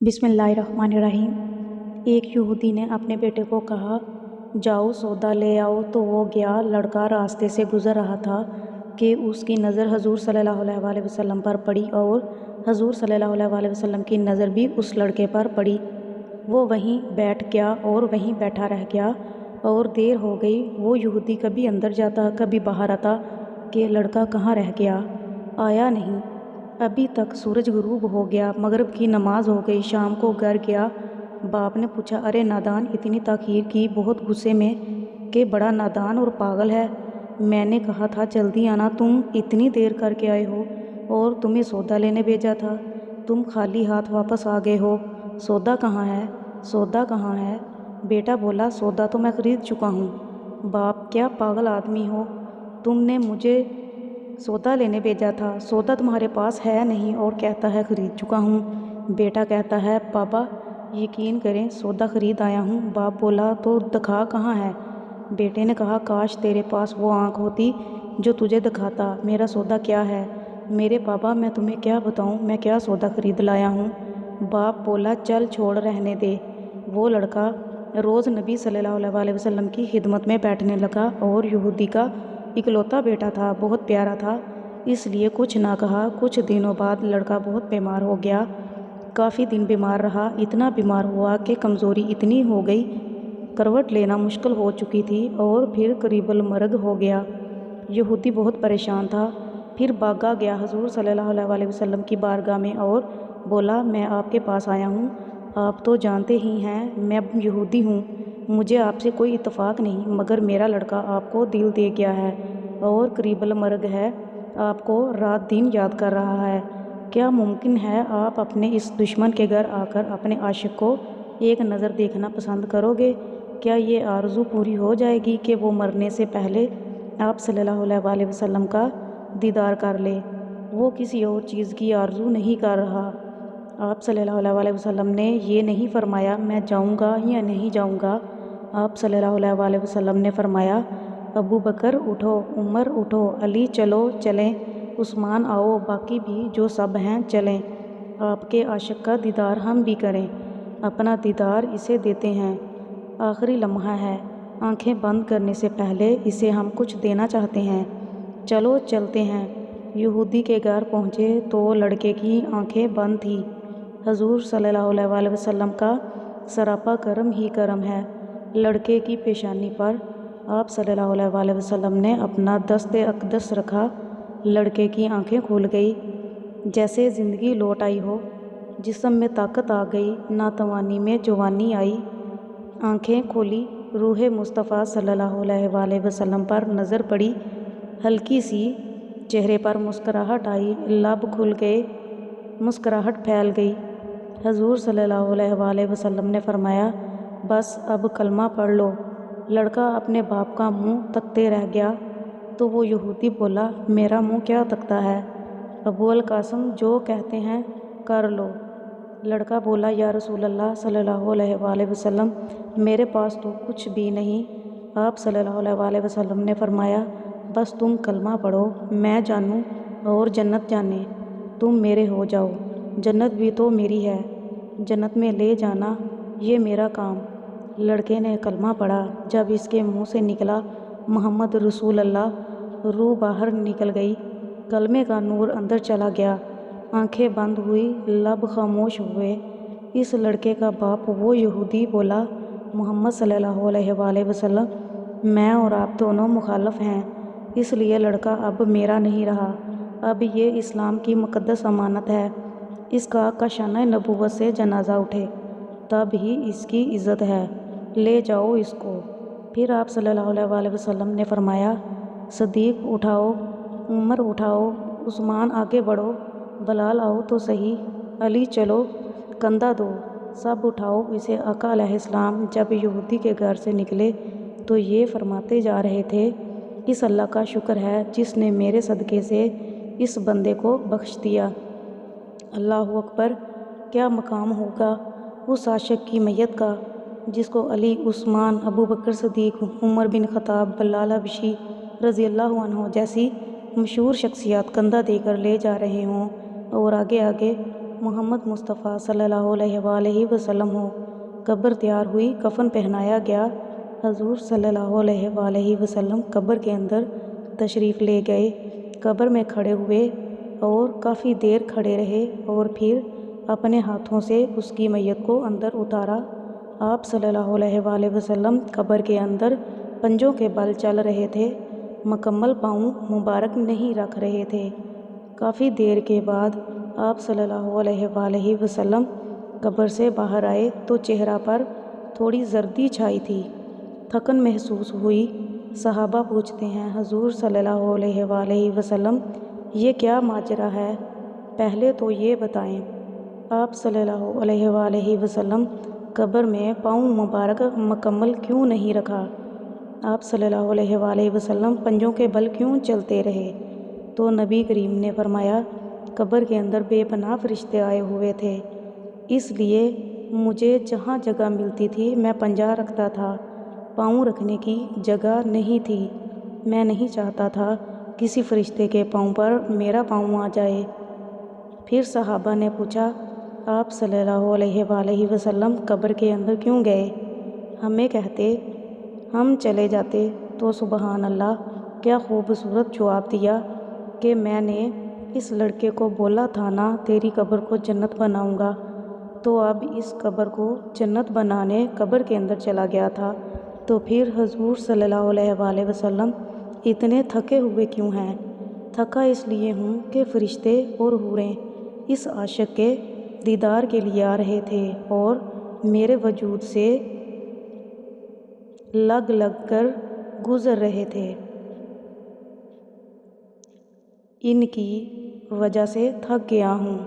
بسم اللہ الرحمن الرحیم۔ ایک یہودی نے اپنے بیٹے کو کہا، جاؤ سودا لے آؤ، تو وہ گیا۔ لڑکا راستے سے گزر رہا تھا کہ اس کی نظر حضور صلی اللہ علیہ وآلہ وسلم پر پڑی اور حضور صلی اللہ علیہ وآلہ وسلم کی نظر بھی اس لڑکے پر پڑی۔ وہ وہیں بیٹھ گیا اور وہیں بیٹھا رہ گیا اور دیر ہو گئی۔ وہ یہودی کبھی اندر جاتا کبھی باہر آتا کہ لڑکا کہاں رہ گیا، آیا نہیں۔ ابھی تک سورج غروب ہو گیا، مغرب کی نماز ہو گئی، شام کو گھر گیا۔ باپ نے پوچھا، ارے نادان، اتنی تاخیر کی؟ بہت غصے میں کہ بڑا نادان اور پاگل ہے، میں نے کہا تھا جلدی آنا، تم اتنی دیر کر کے آئے ہو، اور تمہیں سودا لینے بھیجا تھا، تم خالی ہاتھ واپس آ گئے ہو۔ سودا کہاں ہے؟ سودا کہاں ہے؟ بیٹا بولا، سودا تو میں خرید چکا ہوں۔ باپ، کیا پاگل آدمی ہو، تم نے مجھے سودا لینے بھیجا تھا، سودا تمہارے پاس ہے نہیں اور کہتا ہے خرید چکا ہوں۔ بیٹا کہتا ہے، بابا یقین کریں سودا خرید آیا ہوں۔ باپ بولا، تو دکھا کہاں ہے؟ بیٹے نے کہا، کاش تیرے پاس وہ آنکھ ہوتی جو تجھے دکھاتا میرا سودا کیا ہے۔ میرے بابا، میں تمہیں کیا بتاؤں میں کیا سودا خرید لایا ہوں۔ باپ بولا، چل چھوڑ، رہنے دے۔ وہ لڑکا روز نبی صلی اللہ علیہ وآلہ وسلم کی خدمت میں بیٹھنے لگا اور یہودی کا اکلوتا بیٹا تھا، بہت پیارا تھا، اس لیے کچھ نہ کہا۔ کچھ دنوں بعد لڑکا بہت بیمار ہو گیا، کافی دن بیمار رہا، اتنا بیمار ہوا کہ کمزوری اتنی ہو گئی، کروٹ لینا مشکل ہو چکی تھی اور پھر قریب المرگ ہو گیا۔ یہودی بہت پریشان تھا، پھر بھاگا گیا حضور صلی اللہ علیہ وآلہ وسلم کی بارگاہ میں اور بولا، میں آپ کے پاس آیا ہوں، آپ تو جانتے ہی ہیں میں یہودی ہوں، مجھے آپ سے کوئی اتفاق نہیں، مگر میرا لڑکا آپ کو دل دے گیا ہے اور قریب المرگ ہے، آپ کو رات دن یاد کر رہا ہے۔ کیا ممکن ہے آپ اپنے اس دشمن کے گھر آ کر اپنے عاشق کو ایک نظر دیکھنا پسند کرو گے؟ کیا یہ آرزو پوری ہو جائے گی کہ وہ مرنے سے پہلے آپ صلی اللہ علیہ وآلہ وسلم کا دیدار کر لے؟ وہ کسی اور چیز کی آرزو نہیں کر رہا۔ آپ صلی اللہ علیہ وآلہ وسلم نے یہ نہیں فرمایا میں جاؤں گا یا نہیں جاؤں گا۔ آپ صلی اللہ علیہ وآلہ وسلم نے فرمایا، ابو بکر اٹھو، عمر اٹھو، علی چلو چلیں، عثمان آؤ، باقی بھی جو سب ہیں چلیں، آپ کے عاشق کا دیدار ہم بھی کریں، اپنا دیدار اسے دیتے ہیں، آخری لمحہ ہے، آنکھیں بند کرنے سے پہلے اسے ہم کچھ دینا چاہتے ہیں، چلو چلتے ہیں۔ یہودی کے گھر پہنچے تو لڑکے کی آنکھیں بند تھیں۔ حضور صلی اللہ علیہ وآلہ وسلم کا سراپا کرم ہی کرم ہے۔ لڑکے کی پیشانی پر آپ صلی اللہ علیہ وآلہ وسلم نے اپنا دست اقدس رکھا، لڑکے کی آنکھیں کھل گئی، جیسے زندگی لوٹ آئی ہو، جسم میں طاقت آ گئی، ناتوانی میں جوانی آئی، آنکھیں کھولی، روح مصطفیٰ صلی اللہ علیہ وآلہ وسلم پر نظر پڑی، ہلکی سی چہرے پر مسکراہٹ آئی، لب کھل گئے، مسکراہٹ پھیل گئی۔ حضور صلی اللہ علیہ وآلہ وسلم نے فرمایا، بس اب کلمہ پڑھ لو۔ لڑکا اپنے باپ کا منہ تکتے رہ گیا، تو وہ یہودی بولا، میرا منہ کیا تکتا ہے، ابو القاسم جو کہتے ہیں کر لو۔ لڑکا بولا، یا رسول اللہ صلی اللہ علیہ وآلہ وسلم، میرے پاس تو کچھ بھی نہیں۔ آپ صلی اللہ علیہ وآلہ وسلم نے فرمایا، بس تم کلمہ پڑھو، میں جانوں اور جنت جانے، تم میرے ہو جاؤ، جنت بھی تو میری ہے، جنت میں لے جانا یہ میرا کام۔ لڑکے نے کلمہ پڑھا، جب اس کے منہ سے نکلا محمد رسول اللہ، روح باہر نکل گئی، کلمے کا نور اندر چلا گیا، آنکھیں بند ہوئی، لب خاموش ہوئے۔ اس لڑکے کا باپ وہ یہودی بولا، محمد صلی اللہ علیہ وآلہ وسلم، میں اور آپ دونوں مخالف ہیں، اس لیے لڑکا اب میرا نہیں رہا، اب یہ اسلام کی مقدس امانت ہے، اس کا کاشانہ نبوت سے جنازہ اٹھے تب ہی اس کی عزت ہے، لے جاؤ اس کو۔ پھر آپ صلی اللہ علیہ وآلہ وسلم نے فرمایا، صدیق اٹھاؤ، عمر اٹھاؤ، عثمان آگے بڑھو، بلال آؤ تو صحیح، علی چلو، کندھا دو، سب اٹھاؤ اسے۔ آقا علیہ السلام جب یہودی کے گھر سے نکلے تو یہ فرماتے جا رہے تھے، اس اللہ کا شکر ہے جس نے میرے صدقے سے اس بندے کو بخش دیا۔ اللہ اکبر، کیا مقام ہوگا اس عاشق کی میت کا جس کو علی، عثمان، ابو بکر صدیق، عمر بن خطاب، بلال حبشی رضی اللہ عنہ جیسی مشہور شخصیات کندھا دے کر لے جا رہے ہوں اور آگے آگے محمد مصطفیٰ صلی اللہ علیہ وآلہ وسلم ہو۔ قبر تیار ہوئی، کفن پہنایا گیا۔ حضور صلی اللہ علیہ وآلہ وسلم قبر کے اندر تشریف لے گئے۔ قبر میں کھڑے ہوئے اور کافی دیر کھڑے رہے اور پھر اپنے ہاتھوں سے اس کی میت کو اندر اتارا۔ آپ صلی اللہ علیہ وآلہ وسلم قبر کے اندر پنجوں کے بل چل رہے تھے، مکمل پاؤں مبارک نہیں رکھ رہے تھے۔ کافی دیر کے بعد آپ صلی اللہ علیہ وآلہ وسلم قبر سے باہر آئے تو چہرہ پر تھوڑی زردی چھائی تھی، تھکن محسوس ہوئی۔ صحابہ پوچھتے ہیں، حضور صلی اللہ علیہ وآلہ وسلم یہ کیا ماجرا ہے؟ پہلے تو یہ بتائیں۔ آپ صلی اللہ علیہ وآلہ وسلم قبر میں پاؤں مبارک مکمل کیوں نہیں رکھا؟ آپ صلی اللہ علیہ وآلہ وسلم پنجوں کے بل کیوں چلتے رہے؟ تو نبی کریم نے فرمایا، قبر کے اندر بے پناہ فرشتے آئے ہوئے تھے، اس لیے مجھے جہاں جگہ ملتی تھی میں پنجہ رکھتا تھا، پاؤں رکھنے کی جگہ نہیں تھی۔ میں نہیں چاہتا تھا کسی فرشتے کے پاؤں پر میرا پاؤں آ جائے۔ پھر صحابہ نے پوچھا، آپ صلی اللہ علیہ وآلہ وسلم قبر کے اندر کیوں گئے؟ ہمیں کہتے، ہم چلے جاتے تو سبحان اللہ کیا خوبصورت جواب دیا کہ میں نے اس لڑکے کو بولا تھا نا تیری قبر کو جنت بناؤں گا، تو اب اس قبر کو جنت بنانے قبر کے اندر چلا گیا تھا، تو پھر حضور صلی اللہ علیہ وآلہ وسلم اتنے تھکے ہوئے کیوں ہیں؟ تھکا اس لیے ہوں کہ فرشتے اور حوریں اس عاشق کے دیدار کے لیے آ رہے تھے اور میرے وجود سے لگ کر گزر رہے تھے، ان کی وجہ سے تھک گیا ہوں۔